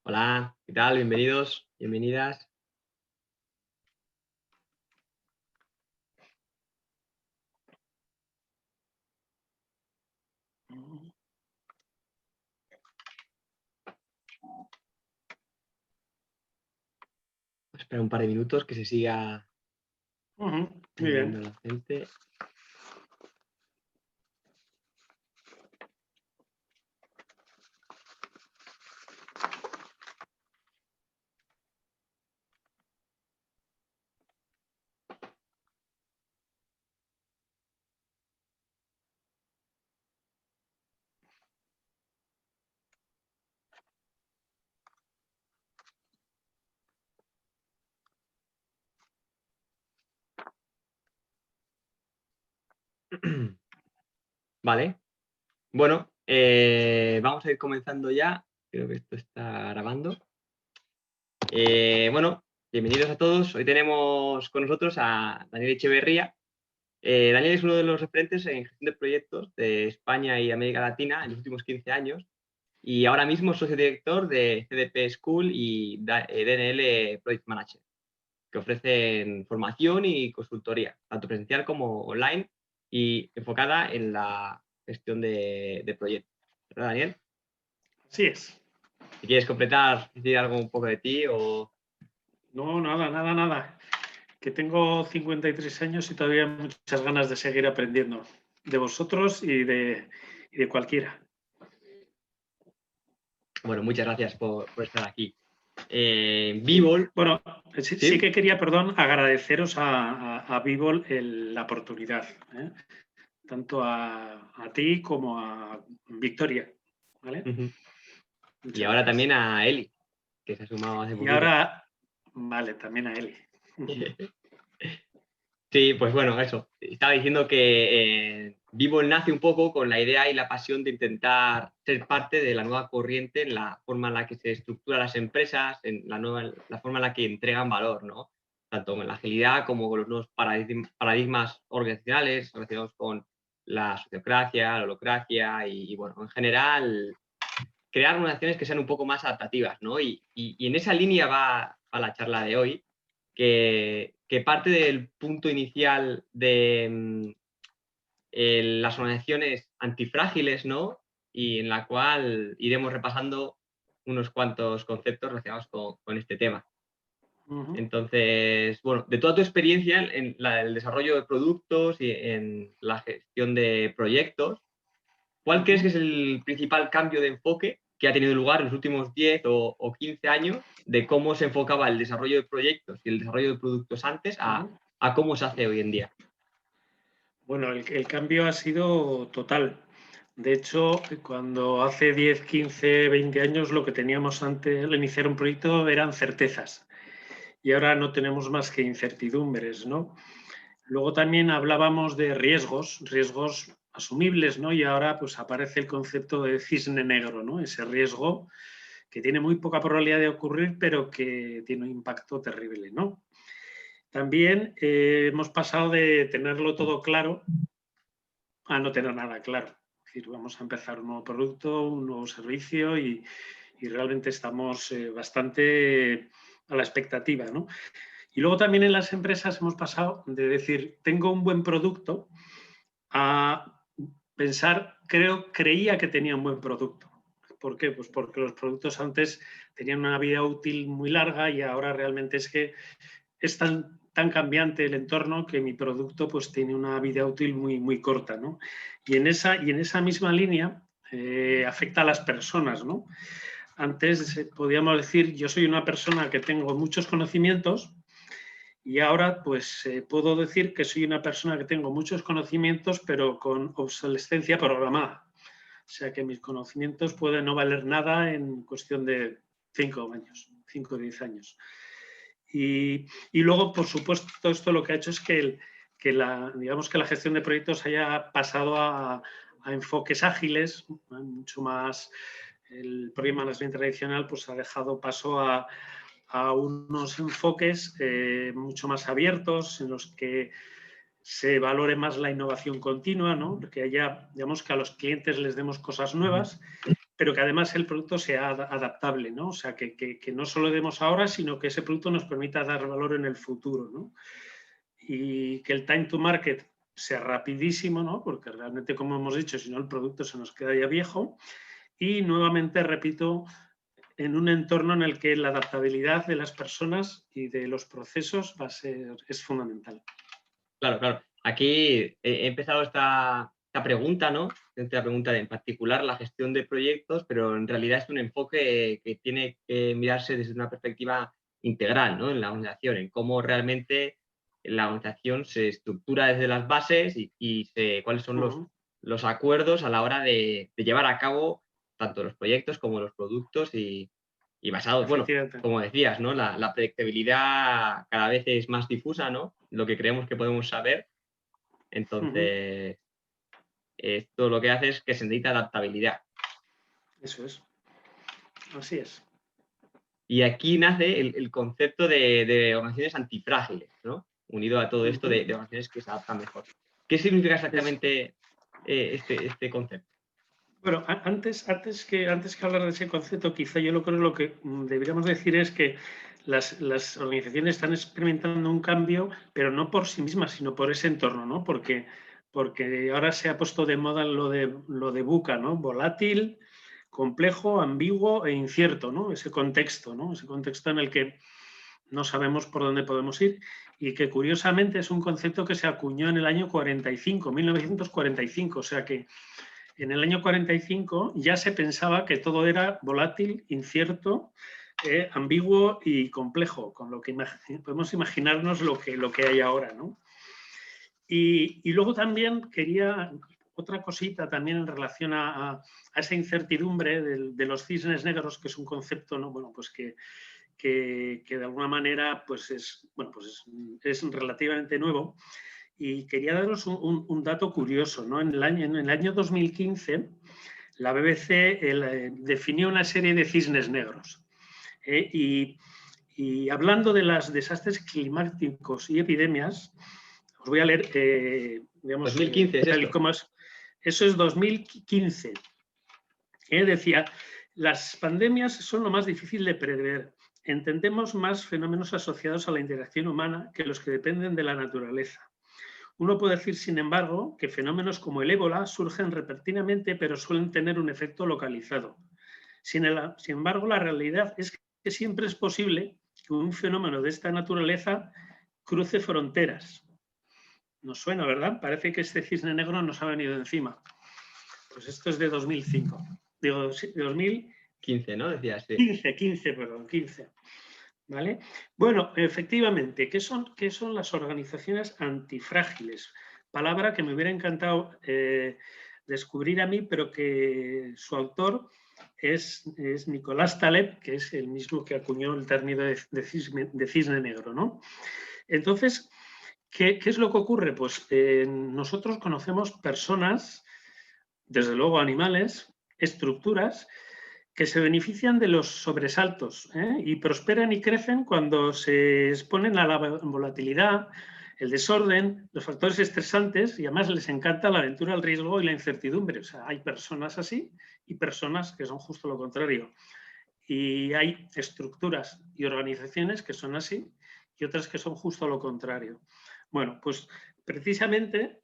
Hola, ¿qué tal? Bienvenidos, bienvenidas. Voy a esperar un par de minutos que se siga Muy añadiendo bien. la gente. Vale, bueno, vamos a ir comenzando ya. Creo que esto está grabando. Bueno, bienvenidos a todos. Hoy tenemos con nosotros a Daniel Echeverría. Daniel es uno de los referentes en gestión de proyectos de España y América Latina en los últimos 15 años y ahora mismo es socio director de CDP School y DNL Project Manager, que ofrecen formación y consultoría, tanto presencial como online, y enfocada en la gestión de proyectos. ¿Verdad, Daniel? Así es. Si quieres completar, decir algo un poco de ti o... No, nada. Que tengo 53 años y todavía muchas ganas de seguir aprendiendo de vosotros y de cualquiera. Bueno, muchas gracias por estar aquí. Vivol, Bueno, sí ¿sí? que quería, perdón, agradeceros a Vivol la oportunidad, ¿eh? Tanto a ti como a Victoria, ¿vale? Ujú. Y Muchas ahora gracias. también a Eli, que se ha sumado hace Y poquito. ahora, vale, también a Eli. Sí, pues bueno, eso. Estaba diciendo que Vivo nace un poco con la idea y la pasión de intentar ser parte de la nueva corriente en la forma en la que se estructuran las empresas, en la forma en la que entregan valor, ¿no? Tanto con la agilidad como con los nuevos paradigmas organizacionales relacionados con la sociocracia, la holocracia y, bueno, en general, crear organizaciones que sean un poco más adaptativas, ¿no? Y en esa línea va la charla de hoy, que parte del punto inicial de las organizaciones antifrágiles, ¿no? Y en la cual iremos repasando unos cuantos conceptos relacionados con este tema. Ujú. Entonces, bueno, de toda tu experiencia en el desarrollo de productos y en la gestión de proyectos, ¿cuál crees que es Ujú. el principal cambio de enfoque que ha tenido lugar en los últimos 10 o 15 años de cómo se enfocaba el desarrollo de proyectos y el desarrollo de productos antes Ujú. a cómo se hace hoy en día? Bueno, el cambio ha sido total. De hecho, cuando hace 10, 15, 20 años lo que teníamos antes de iniciar un proyecto eran certezas y ahora no tenemos más que incertidumbres, ¿no? Luego también hablábamos de riesgos asumibles, ¿no? Y ahora pues aparece el concepto de cisne negro, ¿no? Ese riesgo que tiene muy poca probabilidad de ocurrir, pero que tiene un impacto terrible, ¿no? También hemos pasado de tenerlo todo claro a no tener nada claro. Es decir, vamos a empezar un nuevo producto, un nuevo servicio y realmente estamos bastante a la expectativa, ¿no? Y luego también en las empresas hemos pasado de decir, tengo un buen producto, a pensar, creía que tenía un buen producto. ¿Por qué? Pues porque los productos antes tenían una vida útil muy larga y ahora realmente es que es tan cambiante el entorno que mi producto pues tiene una vida útil muy corta, ¿no? Y en esa misma línea afecta a las personas, ¿no? Antes podíamos decir, yo soy una persona que tengo muchos conocimientos y ahora pues puedo decir que soy una persona que tengo muchos conocimientos pero con obsolescencia programada. O sea que mis conocimientos pueden no valer nada en cuestión de 5 años, 5 o 10 años. Y luego, por supuesto, todo esto lo que ha hecho es digamos que la gestión de proyectos haya pasado a enfoques ágiles, mucho más. El Project Management tradicional pues, ha dejado paso a unos enfoques mucho más abiertos en los que se valore más la innovación continua, ¿no? Que haya, digamos, que a los clientes les demos cosas Ujú. nuevas pero que además el producto sea adaptable, ¿no? O sea, que no solo demos ahora, sino que ese producto nos permita dar valor en el futuro, ¿no? Y que el time to market sea rapidísimo, ¿no? Porque realmente, como hemos dicho, si no el producto se nos queda ya viejo. Y nuevamente, repito, en un entorno en el que la adaptabilidad de las personas y de los procesos es fundamental. Claro, claro. Aquí he empezado esta pregunta, ¿no? Esta pregunta en particular, la gestión de proyectos, pero en realidad es un enfoque que tiene que mirarse desde una perspectiva integral, ¿no? En la organización, en cómo realmente la organización se estructura desde las bases cuáles son los acuerdos a la hora de llevar a cabo tanto los proyectos como los productos y basados, bueno, como decías, ¿no? La predictibilidad cada vez es más difusa, ¿no? Lo que creemos que podemos saber. Entonces, esto lo que hace es que se necesita adaptabilidad. Eso es. Así es. Y aquí nace el concepto de organizaciones antifrágiles, ¿no? Unido a todo esto de organizaciones que se adaptan mejor. ¿Qué significa exactamente este concepto? Bueno, antes que hablar de ese concepto, quizá yo creo lo que deberíamos decir es que las organizaciones están experimentando un cambio, pero no por sí mismas, sino por ese entorno, ¿no? Porque ahora se ha puesto de moda lo de VUCA, ¿no? Volátil, complejo, ambiguo e incierto, ¿no? Ese contexto, ¿no? Ese contexto en el que no sabemos por dónde podemos ir y que curiosamente es un concepto que se acuñó en el año 1945, o sea que en el año 45 ya se pensaba que todo era volátil, incierto, ambiguo y complejo, con lo que podemos imaginarnos lo que hay ahora, ¿no? Y luego también quería otra cosita también en relación a esa incertidumbre de los cisnes negros, que es un concepto, ¿no? Bueno, pues que de alguna manera pues es relativamente nuevo. Y quería daros un dato curioso, ¿no? En el año 2015, la BBC definió una serie de cisnes negros. Y hablando de los desastres climáticos y epidemias, os voy a leer, digamos, 2015 es esto. Eso es 2015. Decía, las pandemias son lo más difícil de prever. Entendemos más fenómenos asociados a la interacción humana que los que dependen de la naturaleza. Uno puede decir, sin embargo, que fenómenos como el ébola surgen repentinamente, pero suelen tener un efecto localizado. Sin embargo, la realidad es que siempre es posible que un fenómeno de esta naturaleza cruce fronteras. Nos suena, ¿verdad? Parece que este cisne negro nos ha venido encima. Pues esto es de 2005. Digo, de 2015, ¿no? Decías, sí. 15. ¿Vale? Bueno, efectivamente, ¿qué son las organizaciones antifrágiles? Palabra que me hubiera encantado descubrir a mí, pero que su autor es Nicolás Taleb, que es el mismo que acuñó el término de cisne negro, ¿no? Entonces, ¿qué es lo que ocurre? Pues nosotros conocemos personas, desde luego animales, estructuras que se benefician de los sobresaltos y prosperan y crecen cuando se exponen a la volatilidad, el desorden, los factores estresantes, y además les encanta la aventura, el riesgo y la incertidumbre. O sea, hay personas así y personas que son justo lo contrario. Y hay estructuras y organizaciones que son así y otras que son justo lo contrario. Bueno, pues precisamente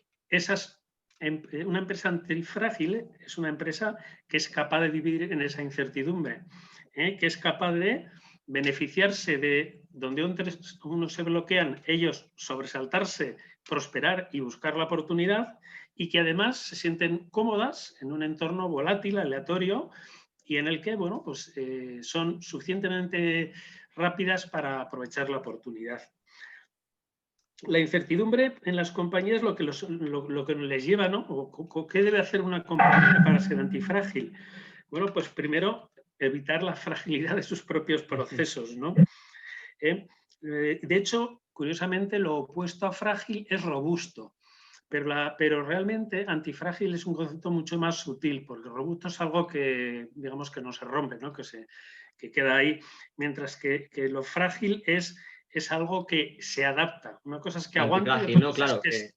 una empresa antifrágil es una empresa que es capaz de vivir en esa incertidumbre, que es capaz de beneficiarse de donde unos se bloquean, ellos sobresaltarse, prosperar y buscar la oportunidad, y que además se sienten cómodas en un entorno volátil, aleatorio, y en el que, bueno, pues son suficientemente rápidas para aprovechar la oportunidad. La incertidumbre en las compañías lo que les lleva, ¿no? O ¿qué debe hacer una compañía para ser antifrágil? Bueno, pues primero evitar la fragilidad de sus propios procesos, ¿no? De hecho, curiosamente, lo opuesto a frágil es robusto. Pero realmente antifrágil es un concepto mucho más sutil, porque robusto es algo que, digamos, que no se rompe, ¿no? Que queda ahí, mientras que lo frágil es algo que se adapta. Una cosa es que aguante y otra cosa es que es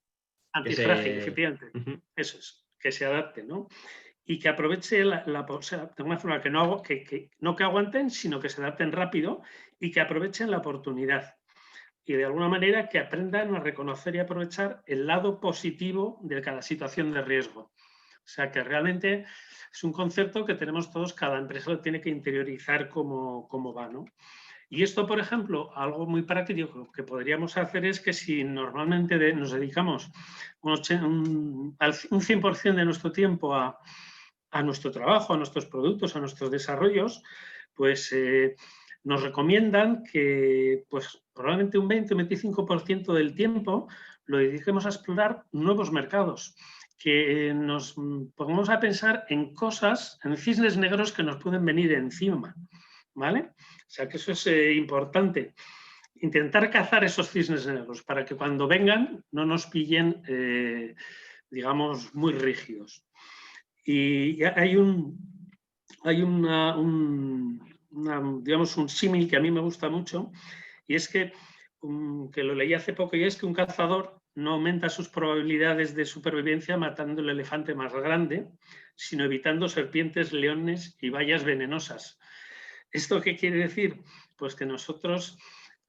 antifrágil, efectivamente. Eso es, que se adapte, ¿no? y que aproveche o sea, de una forma que no que aguanten, sino que se adapten rápido y que aprovechen la oportunidad. Y de alguna manera que aprendan a reconocer y aprovechar el lado positivo de cada situación de riesgo. O sea, que realmente es un concepto que tenemos todos, cada empresa lo tiene que interiorizar cómo va, ¿no? Y esto, por ejemplo, algo muy práctico que podríamos hacer es que si normalmente nos dedicamos un 100% de nuestro tiempo a nuestro trabajo, a nuestros productos, a nuestros desarrollos, pues nos recomiendan que pues, probablemente un 20 o 25% del tiempo lo dediquemos a explorar nuevos mercados, que nos pongamos a pensar en cosas, en cisnes negros que nos pueden venir encima, ¿vale? O sea que eso es importante. Intentar cazar esos cisnes negros para que cuando vengan no nos pillen, digamos, muy rígidos. Y hay digamos, un símil que a mí me gusta mucho, y es que lo leí hace poco, y es que un cazador no aumenta sus probabilidades de supervivencia matando el elefante más grande, sino evitando serpientes, leones y bayas venenosas. ¿Esto qué quiere decir? Pues que nosotros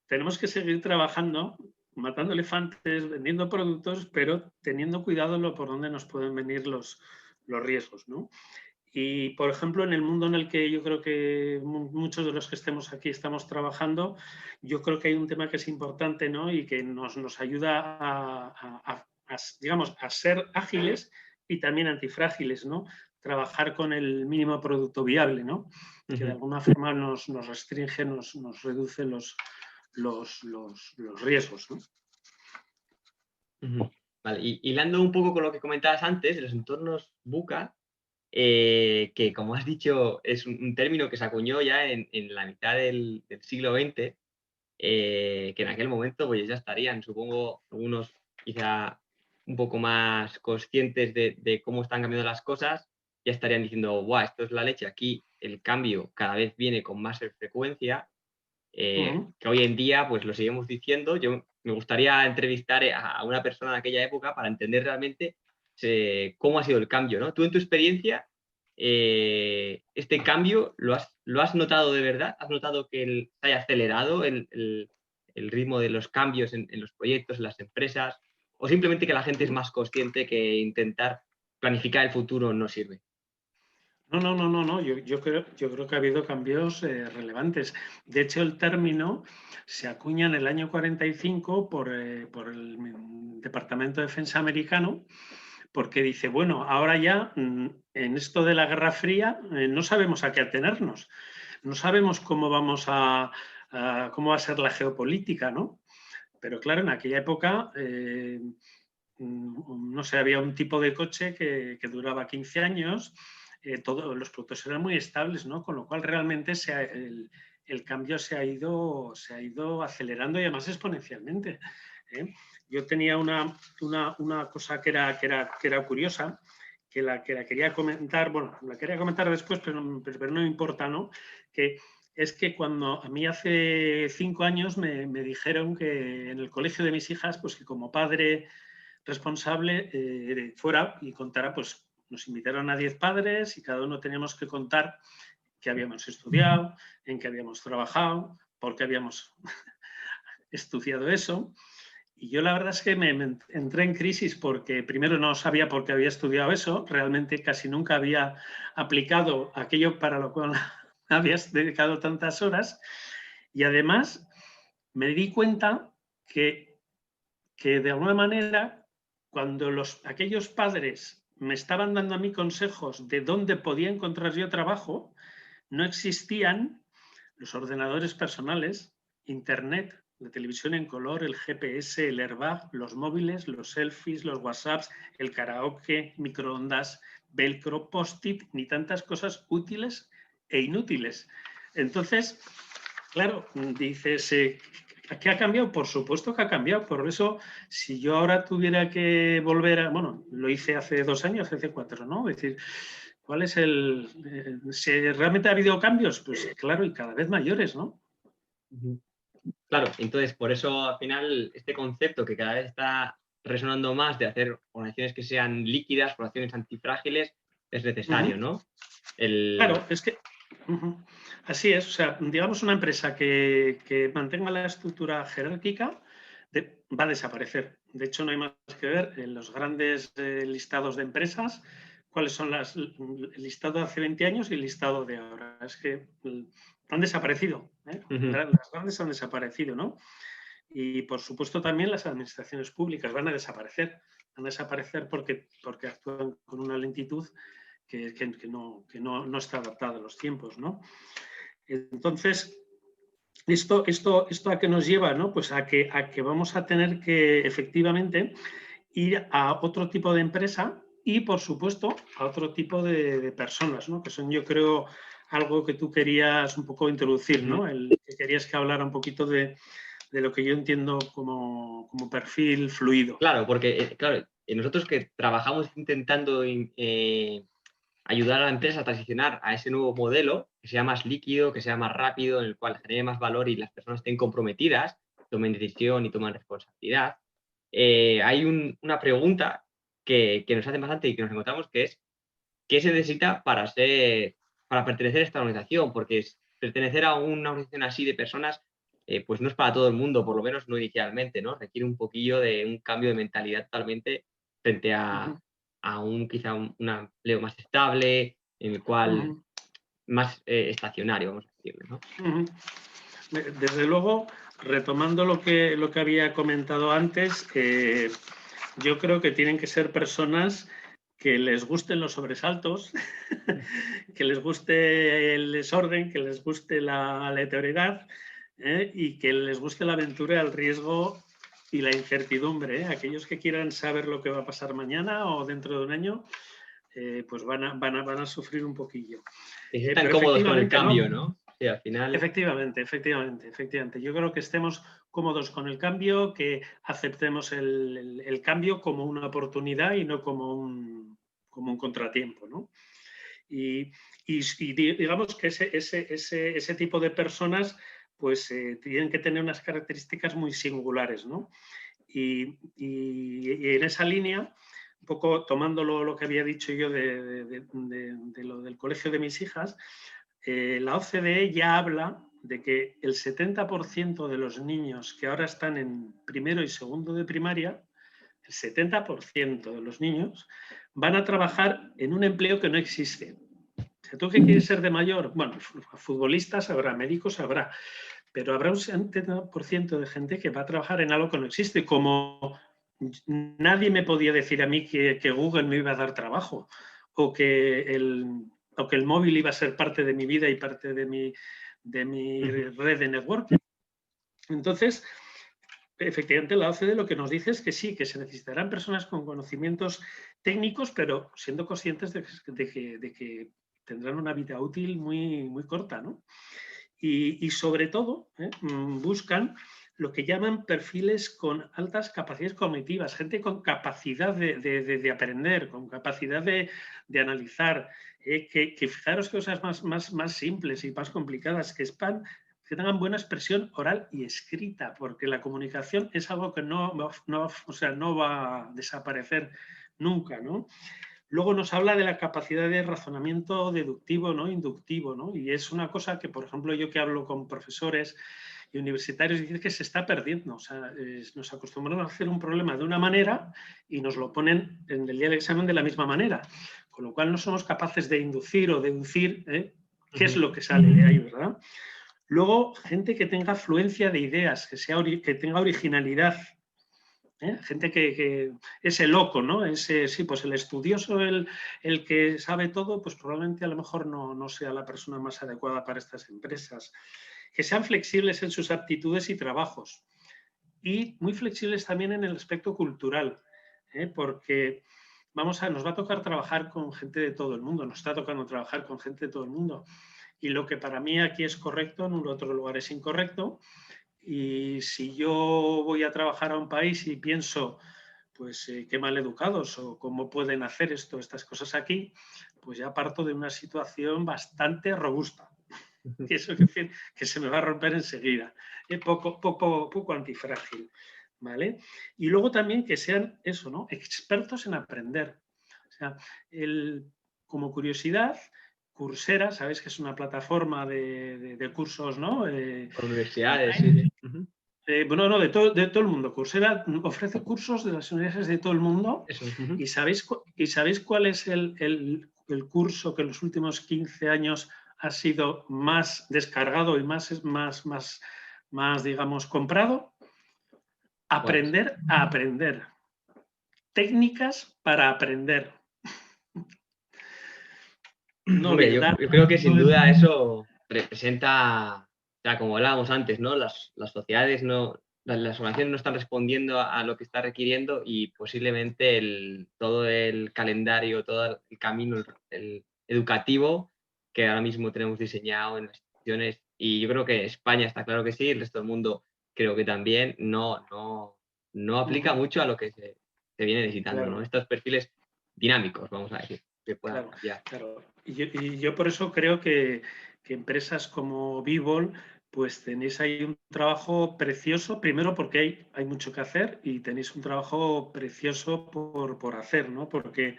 tenemos que seguir trabajando, matando elefantes, vendiendo productos, pero teniendo cuidado por dónde nos pueden venir los riesgos, ¿no? Y, por ejemplo, en el mundo en el que yo creo que muchos de los que estemos aquí estamos trabajando, yo creo que hay un tema que es importante, ¿no? Y que nos ayuda digamos, a ser ágiles y también antifrágiles, ¿no? Trabajar con el mínimo producto viable, ¿no? Que de alguna forma nos restringe, nos reduce los riesgos, ¿no? Vale, y hilando un poco con lo que comentabas antes, de los entornos VUCA, que como has dicho es un término que se acuñó ya en la mitad del siglo XX, que en aquel momento pues ya estarían, supongo, algunos quizá un poco más conscientes de cómo están cambiando las cosas, ya estarían diciendo, guau, esto es la leche, aquí el cambio cada vez viene con más frecuencia, que hoy en día pues lo seguimos diciendo. Yo me gustaría entrevistar a una persona de aquella época para entender realmente cómo ha sido el cambio, ¿no? Tú en tu experiencia, este cambio, ¿lo has notado de verdad? ¿Has notado que se haya acelerado el ritmo de los cambios en los proyectos, en las empresas? ¿O simplemente que la gente es más consciente que intentar planificar el futuro no sirve? No. Yo creo que ha habido cambios relevantes. De hecho, el término se acuña en el año 45 por el Departamento de Defensa americano, porque dice, bueno, ahora ya en esto de la Guerra Fría no sabemos a qué atenernos, no sabemos cómo cómo va a ser la geopolítica, ¿no? Pero claro, en aquella época, no sé, había un tipo de coche que duraba 15 años, todos los productos eran muy estables, ¿no? Con lo cual realmente el cambio se ha ido acelerando y además exponencialmente, ¿eh? Yo tenía una cosa que era curiosa, que la quería comentar, bueno, la quería comentar después, pero no me importa, ¿no? Que es que cuando a mí hace 5 años me dijeron que en el colegio de mis hijas, pues que como padre responsable fuera y contara, pues nos invitaron a 10 padres y cada uno teníamos que contar qué habíamos estudiado, en qué habíamos trabajado, por qué habíamos estudiado eso. Y yo la verdad es que me entré en crisis porque primero no sabía por qué había estudiado eso, realmente casi nunca había aplicado aquello para lo cual habías dedicado tantas horas, y además me di cuenta que de alguna manera cuando aquellos padres me estaban dando a mí consejos de dónde podía encontrar yo trabajo, no existían los ordenadores personales, internet, la televisión en color, el GPS, el airbag, los móviles, los selfies, los WhatsApps, el karaoke, microondas, velcro, post-it, ni tantas cosas útiles e inútiles. Entonces, claro, dices, ¿qué ha cambiado? Por supuesto que ha cambiado. Por eso, si yo ahora tuviera que volver a, bueno, lo hice hace 2 años, hace 4, ¿no? Es decir, ¿cuál es si realmente ha habido cambios? Pues claro, y cada vez mayores, ¿no? Claro, entonces por eso al final este concepto que cada vez está resonando más de hacer organizaciones que sean líquidas, organizaciones antifrágiles, es necesario, ¿no? Claro, es que ujú, así es. O sea, digamos una empresa que mantenga la estructura jerárquica va a desaparecer. De hecho, no hay más que ver en los grandes listados de empresas cuáles son el listado de hace 20 años y el listado de ahora. Es que han desaparecido, ¿eh? Ujú. Las grandes han desaparecido, ¿no? Y por supuesto también las administraciones públicas van a desaparecer. Van a desaparecer porque actúan con una lentitud que no está adaptada a los tiempos, ¿no? Entonces, esto a qué nos lleva, ¿no? Pues a que vamos a tener que efectivamente ir a otro tipo de empresa y, por supuesto, a otro tipo de personas, ¿no? Que son, yo creo, algo que tú querías un poco introducir, Ujú. ¿no? Que querías que hablara un poquito de lo que yo entiendo como perfil fluido. Claro, porque claro, nosotros que trabajamos intentando ayudar a la empresa a transicionar a ese nuevo modelo, que sea más líquido, que sea más rápido, en el cual genere más valor y las personas estén comprometidas, tomen decisión y tomen responsabilidad. Hay una pregunta que nos hace bastante y que nos encontramos, que es, ¿qué se necesita para pertenecer a esta organización? Porque pertenecer a una organización así de personas, pues no es para todo el mundo, por lo menos no inicialmente, ¿no? Requiere un poquillo de un cambio de mentalidad totalmente frente Ujú, a quizá un empleo más estable, en el cual ujú, más estacionario, vamos a decirlo, ¿no? ujú. Desde luego, retomando lo que había comentado antes, yo creo que tienen que ser personas que les gusten los sobresaltos, que les guste el desorden, que les guste la aleatoriedad, y que les guste la aventura, el riesgo y la incertidumbre, ¿eh? Aquellos que quieran saber lo que va a pasar mañana o dentro de un año, pues van a sufrir un poquillo. Que se sientan Pero cómodos con el efectivamente, ¿no? cambio, ¿no? Sí, al final. Efectivamente. Yo creo que estemos cómodos con el cambio, que aceptemos el cambio como una oportunidad y no como un contratiempo, ¿no? Y digamos que ese tipo de personas pues tienen que tener unas características muy singulares, ¿no? Y en esa línea, un poco tomando lo que había dicho yo de lo del colegio de mis hijas, la OCDE ya habla de que el 70% de los niños que ahora están en primero y segundo de primaria, el 70% de los niños van a trabajar en un empleo que no existe. O sea, ¿tú qué quieres ser de mayor? Bueno, futbolistas habrá, médicos habrá, pero habrá un 70% de gente que va a trabajar en algo que no existe, como nadie me podía decir a mí que Google me iba a dar trabajo o que el móvil iba a ser parte de mi vida y parte de mi Ujú. red de networking. Entonces, efectivamente, la OCDE lo que nos dice es que sí, que se necesitarán personas con conocimientos técnicos, pero siendo conscientes de que tendrán una vida útil muy, muy corta, ¿no? Y sobre todo, buscan lo que llaman perfiles con altas capacidades cognitivas, gente con capacidad de aprender, con capacidad de analizar, que fijaros que cosas más simples y más complicadas, que tengan buena expresión oral y escrita, porque la comunicación es algo que o sea, no va a desaparecer nunca, ¿no? Luego nos habla de la capacidad de razonamiento deductivo, ¿no? Inductivo, ¿no? Y es una cosa que, por ejemplo, yo que hablo con profesores y universitarios, dicen que se está perdiendo. O sea, nos acostumbramos a hacer un problema de una manera y nos lo ponen en el día del examen de la misma manera. Con lo cual no somos capaces de inducir o deducir qué es Ujú. lo que sale de ahí, ¿verdad? Luego, gente que tenga fluencia de ideas, que tenga originalidad, gente que ese loco, ¿no? Sí, pues el estudioso, el que sabe todo, pues probablemente a lo mejor no sea la persona más adecuada para estas empresas. Que sean flexibles en sus aptitudes y trabajos. Y muy flexibles también en el aspecto cultural, porque nos va a tocar trabajar con gente de todo el mundo, nos está tocando trabajar con gente de todo el mundo. Y lo que para mí aquí es correcto, en un otro lugar es incorrecto. Y si yo voy a trabajar a un país y pienso, pues qué mal educados o cómo pueden hacer estas cosas aquí, pues ya parto de una situación bastante robusta. Ujú. Y eso quiere decir que se me va a romper enseguida. Poco antifrágil. ¿Vale? Y luego también que sean eso, ¿no? Expertos en aprender. O sea, como curiosidad, Coursera, sabéis que es una plataforma de cursos, ¿no? Por universidades, sí, Online. sí. Ujú. Bueno, no, de todo el mundo. Coursera ofrece cursos de las universidades de todo el mundo. Eso. Ujú. ¿Y sabéis cuál es el curso que en los últimos 15 años ha sido más descargado y más digamos, comprado? ¿Cuál es? Aprender a aprender. Técnicas para aprender. No Hombre, de yo, dar, yo creo que no sin de... duda eso representa, o sea, como hablábamos antes, ¿no? Las sociedades no, las organizaciones no están respondiendo a lo que está requiriendo y posiblemente todo el calendario, todo el camino el educativo que ahora mismo tenemos diseñado en las instituciones, y yo creo que España está claro que sí, el resto del mundo creo que también no aplica Ujú, mucho a lo que se viene necesitando, ¿no? claro. Estos perfiles dinámicos, vamos a decir, que puedan Claro, cambiar. claro. Y yo por eso creo que empresas como Bivol, pues tenéis ahí un trabajo precioso, primero porque hay mucho que hacer y tenéis un trabajo precioso por hacer, ¿no? Porque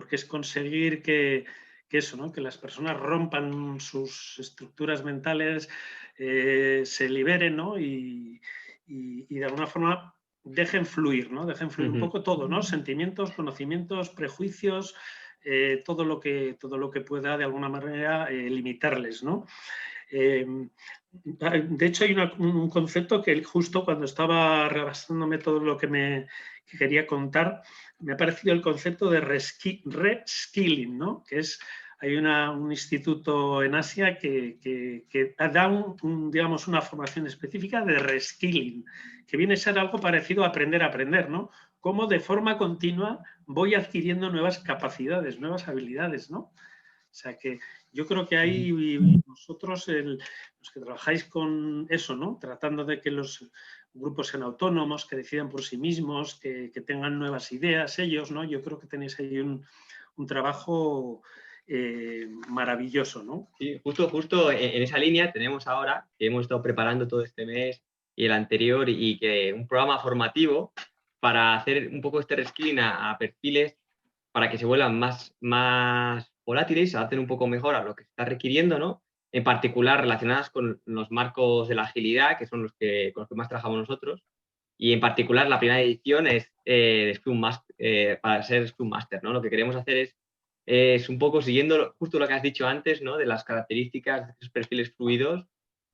es conseguir que eso, ¿no? Que las personas rompan sus estructuras mentales, se liberen, ¿no? Y de alguna forma dejen fluir, ¿no? Dejen fluir un Ujú. poco todo, ¿no? Sentimientos, conocimientos, prejuicios, todo lo que pueda de alguna manera limitarles, ¿no? Eh, de hecho, hay un concepto que justo cuando estaba rebasándome todo lo que quería contar, me ha parecido el concepto de reskilling, ¿no? Que es, hay un instituto en Asia que da digamos, una formación específica de reskilling, que viene a ser algo parecido a aprender, ¿no? Cómo de forma continua voy adquiriendo nuevas capacidades, nuevas habilidades, ¿no? O sea que yo creo que Ujú. ahí vosotros, los que trabajáis con eso, ¿no? Tratando de que los grupos sean autónomos, que decidan por sí mismos, que tengan nuevas ideas ellos, ¿no? Yo creo que tenéis ahí un trabajo maravilloso, ¿no? Sí, justo en esa línea tenemos ahora, que hemos estado preparando todo este mes y el anterior, y que un programa formativo para hacer un poco este reskilling a perfiles para que se vuelvan más volátiles, se adapten un poco mejor a lo que se está requiriendo, ¿no? En particular relacionadas con los marcos de la agilidad, que son con los que más trabajamos nosotros. Y en particular la primera edición es de Scrum Master, para ser Scrum Master, ¿no? Lo que queremos hacer es un poco siguiendo justo lo que has dicho antes, ¿no? De las características de esos perfiles fluidos,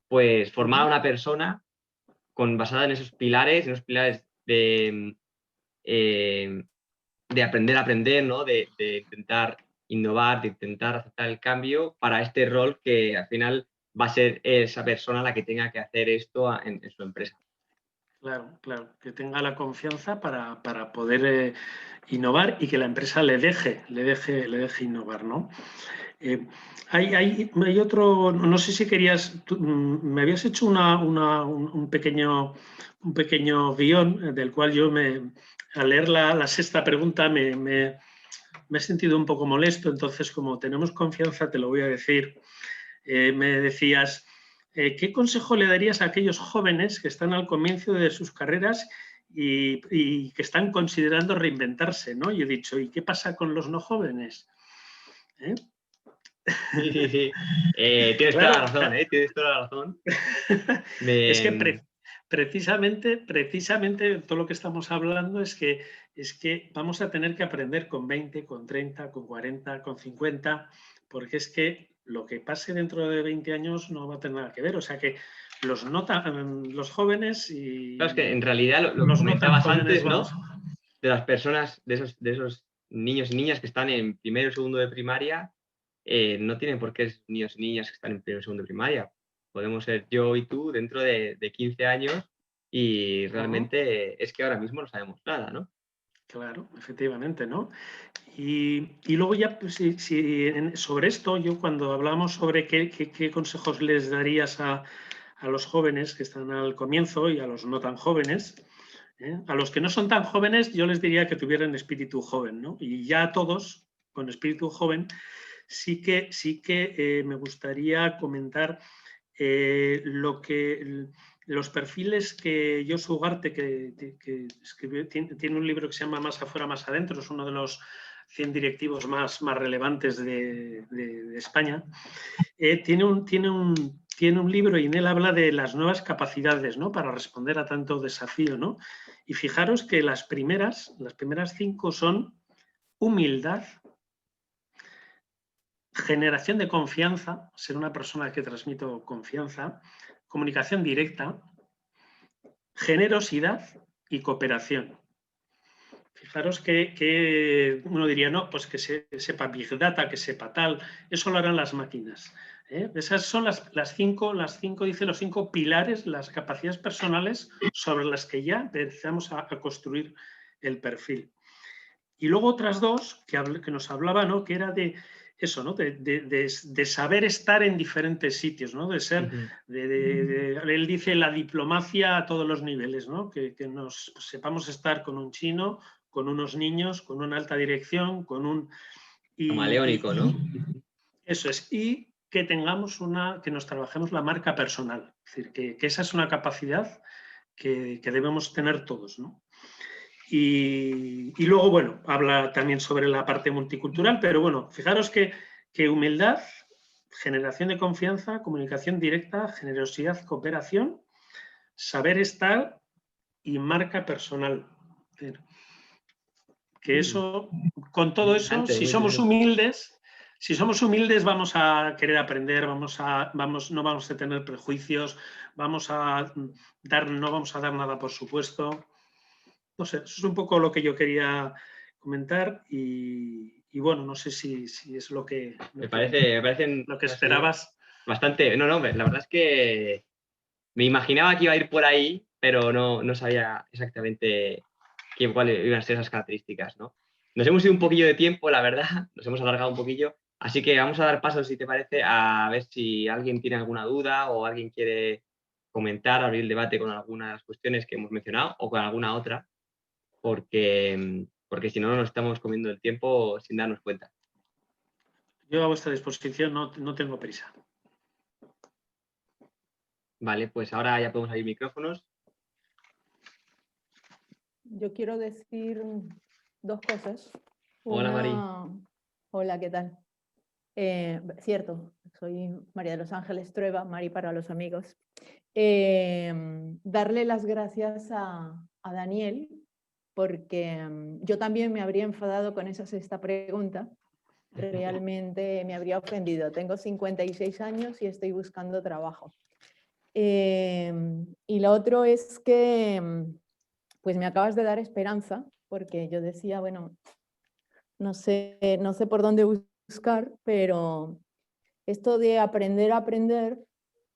pues formar a una persona basada en esos pilares eh, de aprender a aprender, ¿no? De intentar innovar, de intentar aceptar el cambio para este rol que al final va a ser esa persona la que tenga que hacer esto en su empresa. Claro, claro, que tenga la confianza para poder innovar y que la empresa le deje innovar, ¿no? Eh, hay otro, no sé si querías, me habías hecho un pequeño guión del cual yo al leer la sexta pregunta me he sentido un poco molesto, entonces como tenemos confianza te lo voy a decir. Me decías, ¿qué consejo le darías a aquellos jóvenes que están al comienzo de sus carreras y que están considerando reinventarse, ¿no? Y he dicho, ¿y qué pasa con los no jóvenes? ¿Eh? Sí, sí, sí. Tienes toda la Claro, razón, ¿eh? Tienes toda la razón. es que Me, precisamente todo lo que estamos hablando es que vamos a tener que aprender con 20, con 30, con 40, con 50, porque es que lo que pase dentro de 20 años no va a tener nada que ver. O sea que los jóvenes claro, es que en y realidad lo que los no tan comentabas jóvenes, antes, vamos. ¿no? De las personas, de esos niños y niñas que están en primero y segundo de primaria, no tienen por qué ser niños y niñas que están en primero y segundo de primaria. Podemos ser yo y tú dentro de 15 años, y Ujú. realmente es que ahora mismo no sabemos nada, ¿no? Claro, efectivamente, ¿no? Y luego ya, pues, sobre esto, yo cuando hablamos sobre qué consejos les darías a los jóvenes que están al comienzo y a los no tan jóvenes, a los que no son tan jóvenes, yo les diría que tuvieran espíritu joven, ¿no? Y ya a todos, con espíritu joven, sí que me gustaría comentar los perfiles que Josu Ugarte, que escribió, tiene un libro que se llama Más afuera, más adentro, es uno de los 100 directivos más relevantes de España, tiene un libro y en él habla de las nuevas capacidades, ¿no?, para responder a tanto desafío, ¿no? Y fijaros que las primeras 5 son humildad, generación de confianza, ser una persona que transmito confianza, comunicación directa, generosidad y cooperación. Fijaros que uno diría, no, pues que sepa Big Data, que sepa tal, eso lo harán las máquinas. Esas son las cinco, dice, los 5 pilares, las capacidades personales sobre las que ya empezamos a construir el perfil. Y luego otras 2 que nos hablaba, ¿no?, que era de eso, ¿no?, de saber estar en diferentes sitios, ¿no?, de ser, él dice la diplomacia a todos los niveles, ¿no?, que nos sepamos estar con un chino, con unos niños, con una alta dirección, con un... Camaleónico, ¿no? Eso es, y que tengamos que nos trabajemos la marca personal, es decir, que esa es una capacidad que debemos tener todos, ¿no? Y luego, bueno, habla también sobre la parte multicultural, pero bueno, fijaros que humildad, generación de confianza, comunicación directa, generosidad, cooperación, saber estar y marca personal. Que eso, con todo eso, si somos humildes vamos a querer aprender, no vamos a tener prejuicios, no vamos a dar nada por supuesto. No sé, eso es un poco lo que yo quería comentar y bueno, no sé si es lo que esperabas. Bastante, no, la verdad es que me imaginaba que iba a ir por ahí, pero no sabía exactamente cuáles iban a ser esas características, ¿no? Nos hemos ido un poquillo de tiempo, la verdad, nos hemos alargado un poquillo, así que vamos a dar paso, si te parece, a ver si alguien tiene alguna duda o alguien quiere comentar, abrir el debate con algunas cuestiones que hemos mencionado o con alguna otra, porque si no nos estamos comiendo el tiempo sin darnos cuenta. Yo a vuestra disposición, no tengo prisa. Vale, pues ahora ya podemos abrir micrófonos. Yo quiero decir 2 cosas. Hola, Mari. Hola, ¿qué tal? Cierto, soy María de los Ángeles Trueba, Mari para los amigos. Darle las gracias a Daniel, porque yo también me habría enfadado con esa 6ª pregunta. Realmente me habría ofendido. Tengo 56 años y estoy buscando trabajo. Y lo otro es que pues me acabas de dar esperanza, porque yo decía, bueno, no sé por dónde buscar, pero esto de aprender a aprender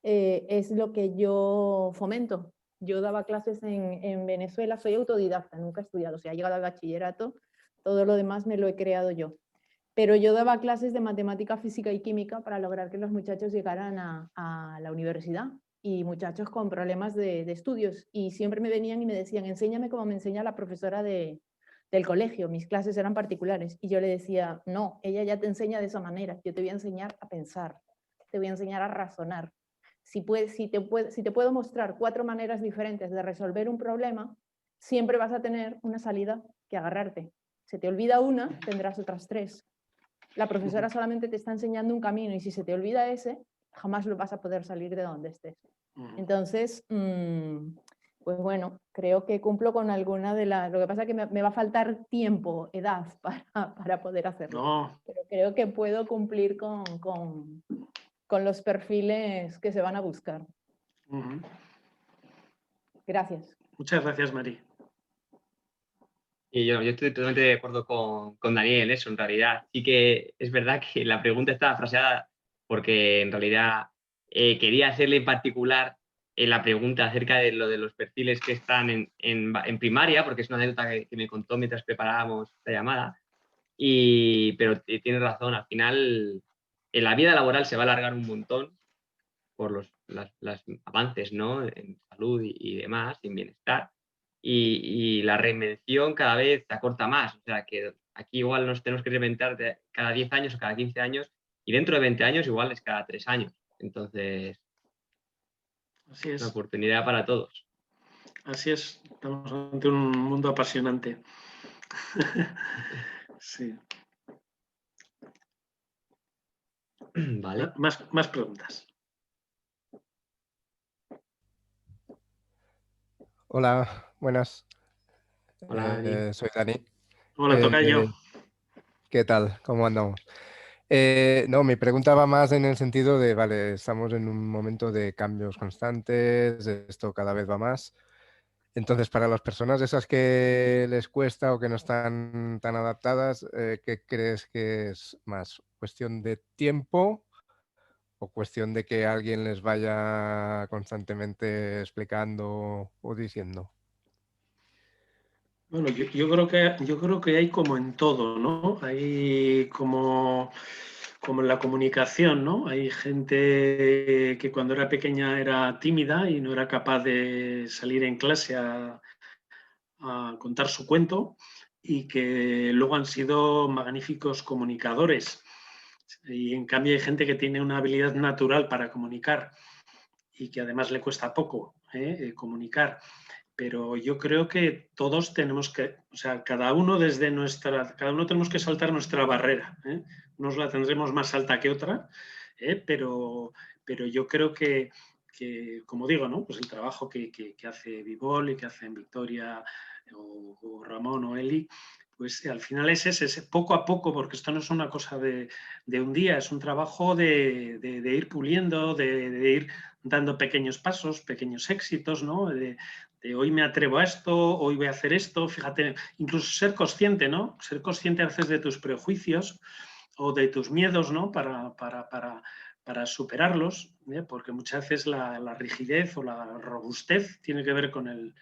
es lo que yo fomento. Yo daba clases en Venezuela, soy autodidacta, nunca he estudiado, o sea, he llegado al bachillerato, todo lo demás me lo he creado yo. Pero yo daba clases de matemática, física y química para lograr que los muchachos llegaran a la universidad, y muchachos con problemas de estudios, y siempre me venían y me decían, enséñame como me enseña la profesora del colegio, mis clases eran particulares, y yo le decía, no, ella ya te enseña de esa manera, yo te voy a enseñar a pensar, te voy a enseñar a razonar. Si te puedo mostrar 4 maneras diferentes de resolver un problema, siempre vas a tener una salida que agarrarte. Se te olvida una, tendrás otras 3. La profesora solamente te está enseñando un camino, y si se te olvida ese, jamás lo vas a poder salir de donde estés. Entonces, pues bueno, creo que cumplo con alguna de las... Lo que pasa es que me va a faltar tiempo, edad, para poder hacerlo. No. Pero creo que puedo cumplir con los perfiles que se van a buscar. Gracias. Muchas gracias, Mari. Y yo estoy totalmente de acuerdo con Daniel en eso, en realidad. Sí que es verdad que la pregunta estaba fraseada porque en realidad quería hacerle en particular la pregunta acerca de lo de los perfiles que están en primaria, porque es una anécdota que me contó mientras preparábamos la llamada. Pero tienes razón, al final en la vida laboral se va a alargar un montón por los avances, ¿no?, en salud y demás, y en bienestar. Y la reinvención cada vez se acorta más. O sea, que aquí igual nos tenemos que reinventar cada 10 años o cada 15 años, y dentro de 20 años igual es cada 3 años. Entonces, así es una es. oportunidad para todos. Así es, estamos ante un mundo apasionante. Sí. Vale. Más preguntas. Hola, buenas. Hola, Dani. Soy Dani. Hola, tocayo. ¿Qué tal? ¿Cómo andamos? No, mi pregunta va más en el sentido de, vale, estamos en un momento de cambios constantes, esto cada vez va más. Entonces, para las personas esas que les cuesta o que no están tan adaptadas, ¿qué crees que es más? ¿Cuestión de tiempo o cuestión de que alguien les vaya constantemente explicando o diciendo? Bueno, yo creo que hay como en todo, ¿no? Hay como en la comunicación, ¿no? Hay gente que cuando era pequeña era tímida y no era capaz de salir en clase a contar su cuento y que luego han sido magníficos comunicadores. Y en cambio hay gente que tiene una habilidad natural para comunicar y que además le cuesta poco comunicar. Pero yo creo que todos tenemos que, o sea, cada uno tenemos que saltar nuestra barrera. Unos la tendremos más alta que otra, pero yo creo como digo, ¿no? Pues el trabajo que hace Vivol y que hacen Victoria o Ramón o Eli, pues al final es ese poco a poco, porque esto no es una cosa de un día, es un trabajo de ir puliendo, de ir dando pequeños pasos, pequeños éxitos, ¿no? De hoy me atrevo a esto, hoy voy a hacer esto, fíjate, incluso ser consciente, ¿no? Ser consciente a veces de tus prejuicios o de tus miedos, ¿no? Para superarlos, porque muchas veces la rigidez o la robustez tiene que ver con el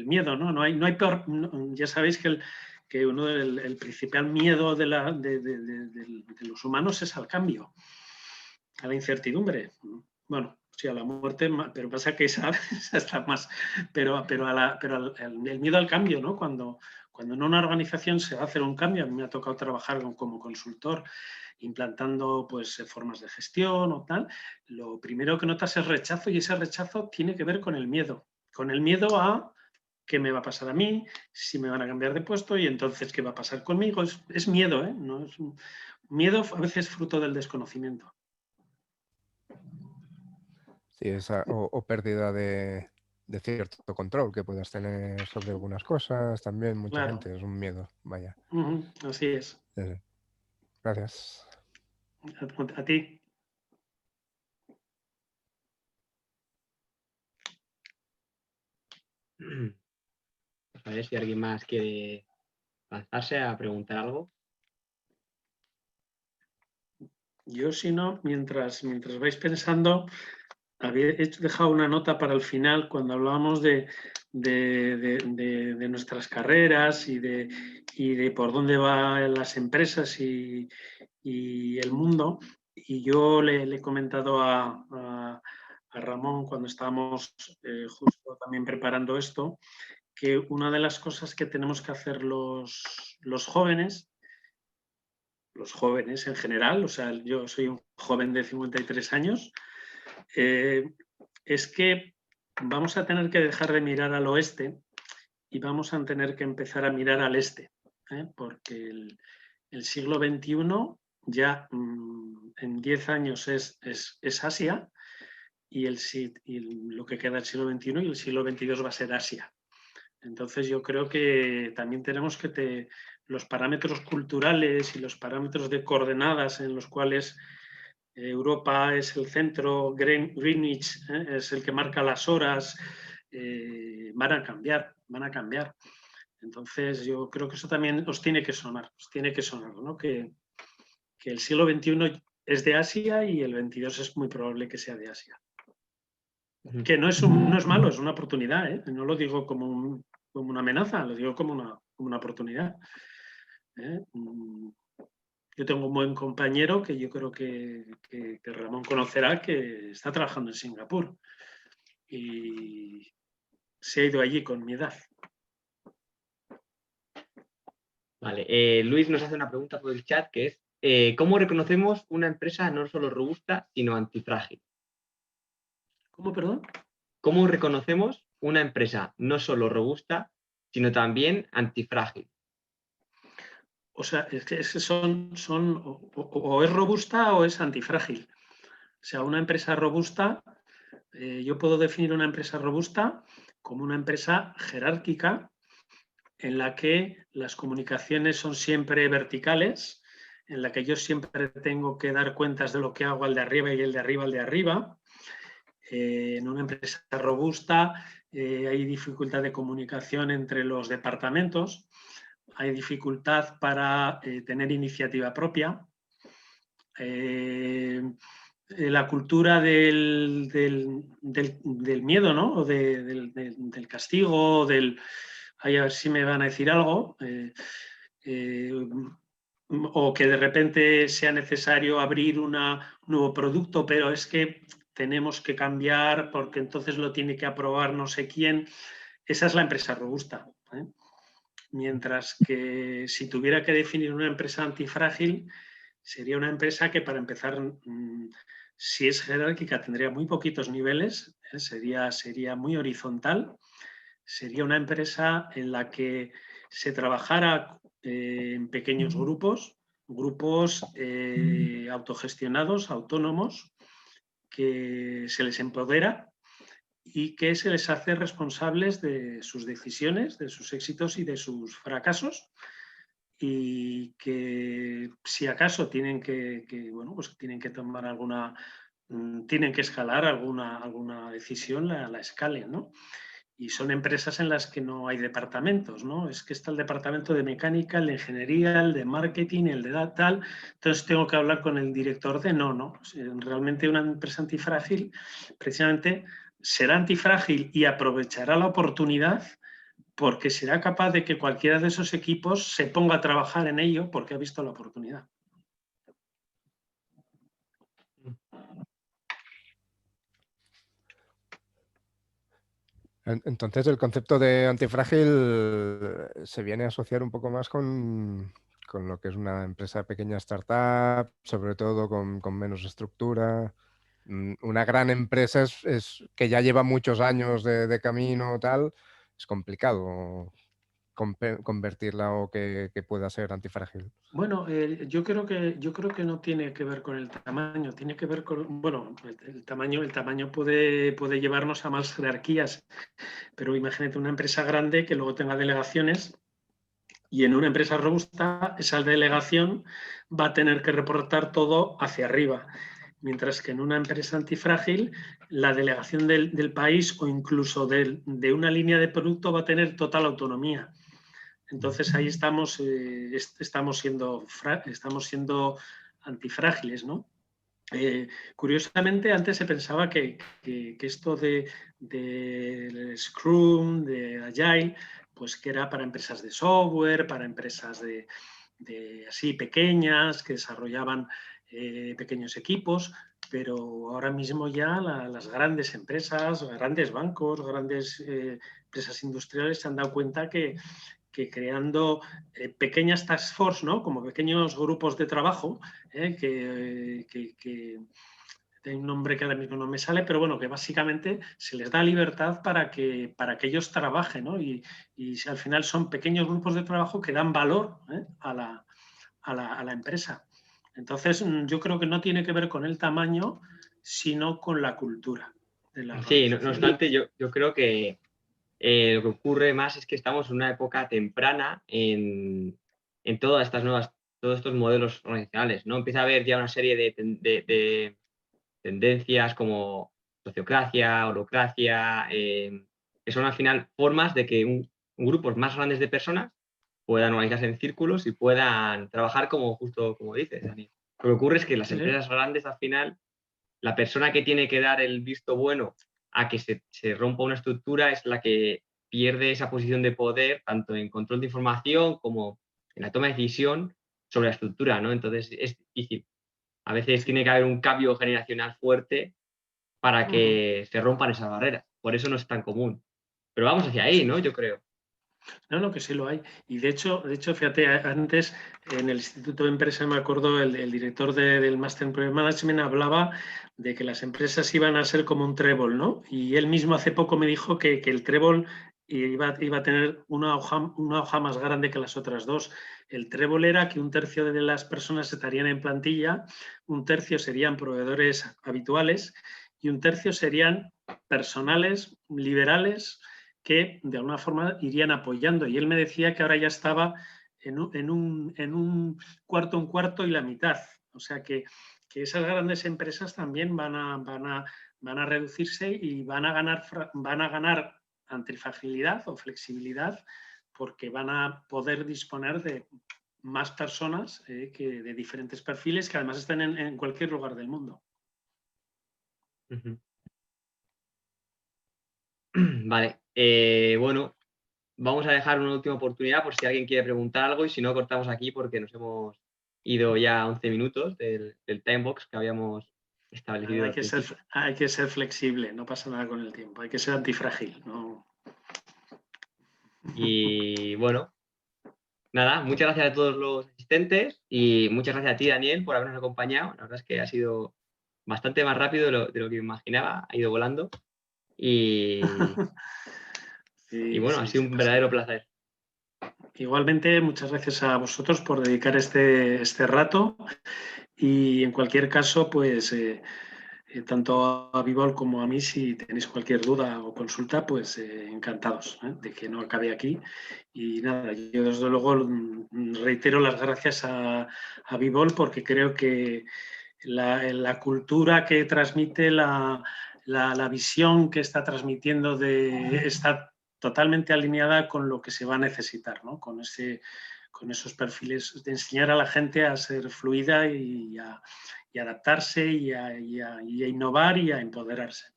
miedo, ¿no? No hay peor, ya sabéis que el principal miedo de los humanos es al cambio, a la incertidumbre. Bueno, sí, a la muerte, pero pasa que esa está más, pero el miedo al cambio, ¿no? Cuando en una organización se va a hacer un cambio, a mí me ha tocado trabajar como consultor implantando pues formas de gestión o tal, lo primero que notas es rechazo y ese rechazo tiene que ver con el miedo a qué me va a pasar a mí, si me van a cambiar de puesto y entonces qué va a pasar conmigo. Es miedo, ¿eh? No es miedo a veces fruto del desconocimiento. Sí, o pérdida de cierto control que puedas tener sobre algunas cosas, también mucha Claro. gente, es un miedo, vaya. Así es. Gracias. A ti. A ver si alguien más quiere lanzarse a preguntar algo. Yo, si no, mientras vais pensando, había dejado una nota para el final cuando hablábamos de nuestras carreras y de por dónde van las empresas y el mundo. Y yo le he comentado a Ramón cuando estábamos justo también preparando esto, que una de las cosas que tenemos que hacer los jóvenes en general, o sea, yo soy un joven de 53 años, es que vamos a tener que dejar de mirar al oeste y vamos a tener que empezar a mirar al este, porque el siglo XXI ya en 10 años es Asia y lo que queda del siglo XXI y el siglo XXII va a ser Asia. Entonces yo creo que también tenemos que los parámetros culturales y los parámetros de coordenadas en los cuales Europa es el centro, Greenwich es el que marca las horas, van a cambiar. Entonces yo creo que eso también os tiene que sonar, ¿no? Que el siglo XXI es de Asia y el XXII es muy probable que sea de Asia. Que no es malo, es una oportunidad, ¿eh? No lo digo como una amenaza, lo digo como una oportunidad. Yo tengo un buen compañero que yo creo que Ramón conocerá, que está trabajando en Singapur y se ha ido allí con mi edad. Vale, Luis nos hace una pregunta por el chat que es ¿cómo reconocemos una empresa no solo robusta, sino antifrágil? ¿Cómo, perdón? ¿Cómo reconocemos una empresa no solo robusta, sino también antifrágil? o sea, es que son o es robusta o es antifrágil. O sea, una empresa robusta, yo puedo definir una empresa robusta como una empresa jerárquica en la que las comunicaciones son siempre verticales, en la que yo siempre tengo que dar cuentas de lo que hago al de arriba y el de arriba al de arriba. En una empresa robusta hay dificultad de comunicación entre los departamentos, hay dificultad para tener iniciativa propia. La cultura del miedo, ¿no? O del castigo, a ver si me van a decir algo, o que de repente sea necesario abrir un nuevo producto, pero es que tenemos que cambiar porque entonces lo tiene que aprobar no sé quién. Esa es la empresa robusta, ¿eh? Mientras que si tuviera que definir una empresa antifrágil, sería una empresa que, para empezar, si es jerárquica, tendría muy poquitos niveles, sería muy horizontal. Sería una empresa en la que se trabajara en pequeños grupos autogestionados, autónomos, que se les empodera y que se les hace responsables de sus decisiones, de sus éxitos y de sus fracasos, y que si acaso tienen que tienen que tomar tienen que escalar alguna decisión, la escalen, ¿no? Y son empresas en las que no hay departamentos, ¿no? Es que está el departamento de mecánica, el de ingeniería, el de marketing, el de tal. Entonces tengo que hablar con el director de no. O sea, realmente una empresa antifrágil precisamente será antifrágil y aprovechará la oportunidad porque será capaz de que cualquiera de esos equipos se ponga a trabajar en ello porque ha visto la oportunidad. Entonces el concepto de antifrágil se viene a asociar un poco más con lo que es una empresa pequeña startup, sobre todo con menos estructura. Una gran empresa es que ya lleva muchos años de camino, tal, es complicado convertirla o que pueda ser antifrágil. Bueno, yo creo que no tiene que ver con el tamaño, tiene que ver con, bueno, el tamaño puede llevarnos a más jerarquías, pero imagínate una empresa grande que luego tenga delegaciones, y en una empresa robusta esa delegación va a tener que reportar todo hacia arriba, mientras que en una empresa antifrágil la delegación del país o incluso de una línea de producto va a tener total autonomía. Entonces ahí estamos siendo antifrágiles, ¿no? Curiosamente, antes se pensaba que esto de Scrum, de Agile, pues que era para empresas de software, para empresas de así pequeñas, que desarrollaban pequeños equipos, pero ahora mismo ya las grandes empresas, grandes bancos, grandes empresas industriales se han dado cuenta que creando pequeñas task force, ¿no? Como pequeños grupos de trabajo, que hay un nombre que ahora mismo no me sale, pero bueno, que básicamente se les da libertad para que ellos trabajen, ¿no? Y al final son pequeños grupos de trabajo que dan valor a la empresa. Entonces, yo creo que no tiene que ver con el tamaño, sino con la cultura de la Sí, no organización. obstante, yo creo que lo que ocurre más es que estamos en una época temprana en todas todos estos modelos organizacionales, ¿no? Empieza a haber ya una serie de tendencias como sociocracia, holocracia, que son al final formas de que grupos más grandes de personas puedan organizarse en círculos y puedan trabajar justo como dices, Dani. Lo que ocurre es que las Sí. empresas grandes, al final, la persona que tiene que dar el visto bueno a que se rompa una estructura es la que pierde esa posición de poder, tanto en control de información como en la toma de decisión sobre la estructura, ¿no? Entonces es difícil. A veces tiene que haber un cambio generacional fuerte para que se rompan esas barreras. Por eso no es tan común. Pero vamos hacia ahí, ¿no? Yo creo. No, que sí lo hay. Y de hecho, fíjate, antes en el Instituto de Empresa, me acuerdo, el director del Master en Project Management hablaba de que las empresas iban a ser como un trébol, ¿no? Y él mismo hace poco me dijo que el trébol y iba a tener una hoja más grande que las otras dos. El trébol era que 1/3 de las personas estarían en plantilla, 1/3 serían proveedores habituales y 1/3 serían personales, liberales, que de alguna forma irían apoyando. Y él me decía que ahora ya estaba en un cuarto, un cuarto y la mitad. O sea que esas grandes empresas también van a reducirse y van a ganar antifragilidad o flexibilidad, porque van a poder disponer de más personas que de diferentes perfiles que además están en cualquier lugar del mundo. Vale, bueno, vamos a dejar una última oportunidad por si alguien quiere preguntar algo y si no, cortamos aquí porque nos hemos ido ya 11 minutos del timebox que habíamos establecido. Hay que ser flexible, no pasa nada con el tiempo, hay que ser antifrágil. ¿No? Y bueno, nada, muchas gracias a todos los asistentes y muchas gracias a ti, Daniel, por habernos acompañado. La verdad es que ha sido bastante más rápido de lo que imaginaba, ha ido volando y, y bueno, ha sido un verdadero placer. Igualmente, muchas gracias a vosotros por dedicar este rato y en cualquier caso, pues tanto a Vivol como a mí, si tenéis cualquier duda o consulta, pues encantados de que no acabe aquí. Y nada, yo desde luego reitero las gracias a Vivol porque creo que la cultura que transmite, la visión que está transmitiendo está totalmente alineada con lo que se va a necesitar, ¿no? Con esos perfiles, de enseñar a la gente a ser fluida y adaptarse y a innovar y a empoderarse.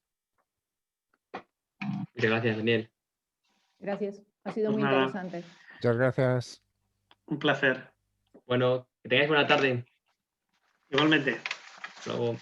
Muchas gracias, Daniel. Gracias, ha sido Pues muy nada. interesante. Muchas gracias. Un placer. Bueno, que tengáis buena tarde. Igualmente. Hasta luego.